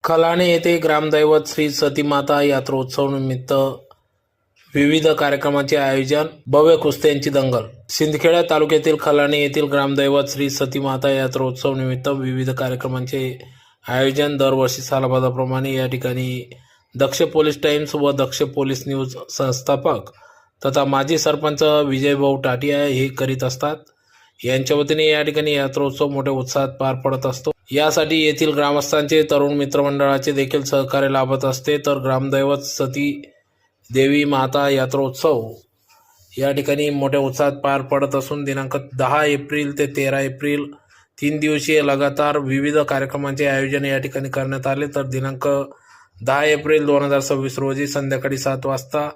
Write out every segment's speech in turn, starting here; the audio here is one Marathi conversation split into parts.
खलाणे येथे ग्रामदैवत श्री सतीमाता यात्रोत्सवानिमित्त विविध कार्यक्रमांचे आयोजन, भव्य कुस्त्यांची दंगल. सिंदखेडा तालुक्यातील खलाणे येथील ग्रामदैवत श्री सतीमाता यात्रोत्सवानिमित्त विविध कार्यक्रमांचे आयोजन. दरवर्षी सालाबादाप्रमाणे या ठिकाणी दक्ष पोलीस टाइम्स व दक्ष पोलीस न्यूज संस्थापक तथा माजी सरपंच विजयभाऊ टाटिया हे करीत असतात. यांच्या वतीने या ठिकाणी यात्रोत्सव मोठ्या उत्साहात पार पडत असतो. यासाठी येथील ग्रामस्थांचे, तरुण मित्रमंडळाचे देखील सहकार्य लाभत असते. तर ग्रामदैवत सती देवी माता यात्रोत्सव या ठिकाणी मोठ्या उत्साहात पार पडत असून दिनांक 10 एप्रिल ते 13 एप्रिल 3 दिवसीय लगातार विविध कार्यक्रमांचे आयोजन या ठिकाणी करण्यात आले. तर दिनांक 10 एप्रिल 2026 रोजी संध्याकाळी 7 वाजता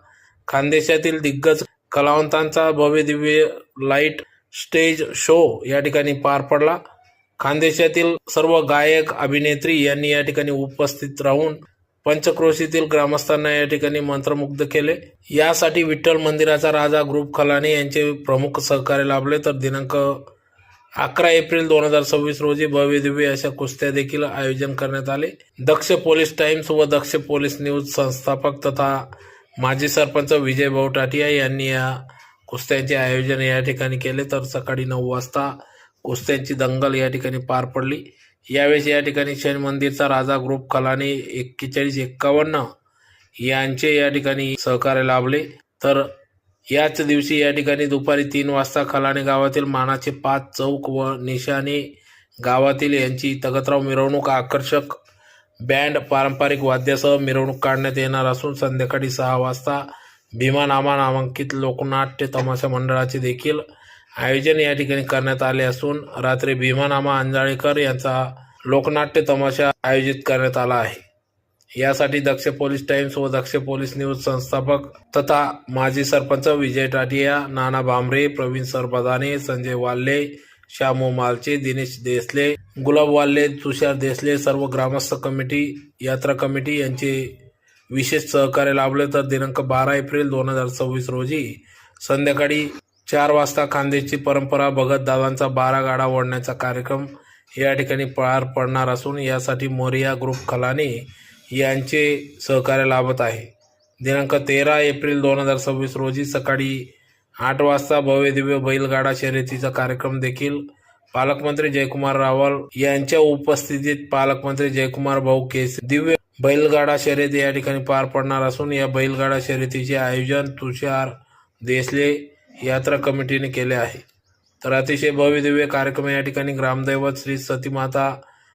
खानदेशातील दिग्गज कलावंतांचा भव्य दिव्य लाईट स्टेज शो या ठिकाणी पार पडला. खानदेशातील सर्व गायक, अभिनेत्री यांनी या ठिकाणी उपस्थित राहून पंचक्रोशीतील ग्रामस्थांना या ठिकाणी मंत्रमुग्ध केले. यासाठी विठ्ठल मंदिराचा राजा ग्रुप खलाणे यांचे प्रमुख सहकार्य लाभले. तर दिनांक 11 एप्रिल 2026 रोजी भव्य दिव्य अशा कुस्त्या देखील आयोजन करण्यात आले. दक्ष पोलीस टाइम्स व दक्ष पोलीस न्यूज संस्थापक तथा माजी सरपंच विजयभाऊ टाटिया यांनी या कुस्त्यांचे आयोजन या ठिकाणी केले. तर सकाळी 9 वाजता कुस्त्यांची दंगल या ठिकाणी पार पडली. यावेळी या ठिकाणी शनी मंदिरचा राजा ग्रुप खलाणे 4151 यांचे या ठिकाणी सहकार्य लाभले. तर याच दिवशी या ठिकाणी दुपारी 3 वाजता खलाणे गावातील मानाचे 5 चौक व निशाणे गावातील यांची तगतराव मिरवणूक आकर्षक बँड पारंपरिक वाद्यासह मिरवणूक काढण्यात येणार असून संध्याकाळी 6 वाजता भीमानामा नामांकित लोकनाट्य तमाशा मंडळाचे देखील आयोजन या ठिकाणी करण्यात आले असून रात्री भीमानामा अंजाळेकर यांचा लोकनाट्य तमाशा आयोजित करण्यात आला आहे. यासाठी दक्ष पोलीस टाइम्स व दक्ष पोलीस न्यूज संस्थापक तथा माजी सरपंच विजय टाटिया, नाना भांबरे, प्रवीण सरबदाने, संजय वाल्ले, श्यामू मालचे, दिनेश देसले, गुलाब वाल्ले, तुषार देसले, सर्व ग्रामस्थ कमिटी, यात्रा कमिटी यांचे विशेष सहकार्य लाभले. तर दिनांक 12 एप्रिल 2026 रोजी संध्याकाळी 4 वाजता खानदेशची परंपरा भगत दादांचा 12 गाडा ओढण्याचा कार्यक्रम या ठिकाणी पार पडणार असून यासाठी मोरिया ग्रुप खलाणे यांचे सहकार्य लाभत आहे. दिनांक 13 एप्रिल 2026 रोजी सकाळी 8 वाजता भव्य दिव्य बैलगाडा शर्यतीचा कार्यक्रम देखील पालकमंत्री जयकुमार रावल यांच्या उपस्थितीत पालकमंत्री जयकुमार भाऊ केस दिव्य बैलगाडा शर्यत या ठिकाणी पार पडणार असून या बैलगाडा शर्यतीचे आयोजन तुषार देसले यात्रा कमिटीने केले आहे. तर अतिशय भव्य दिव्य कार्यक्रम या ठिकाणी ग्रामदैवत श्री सतीमाता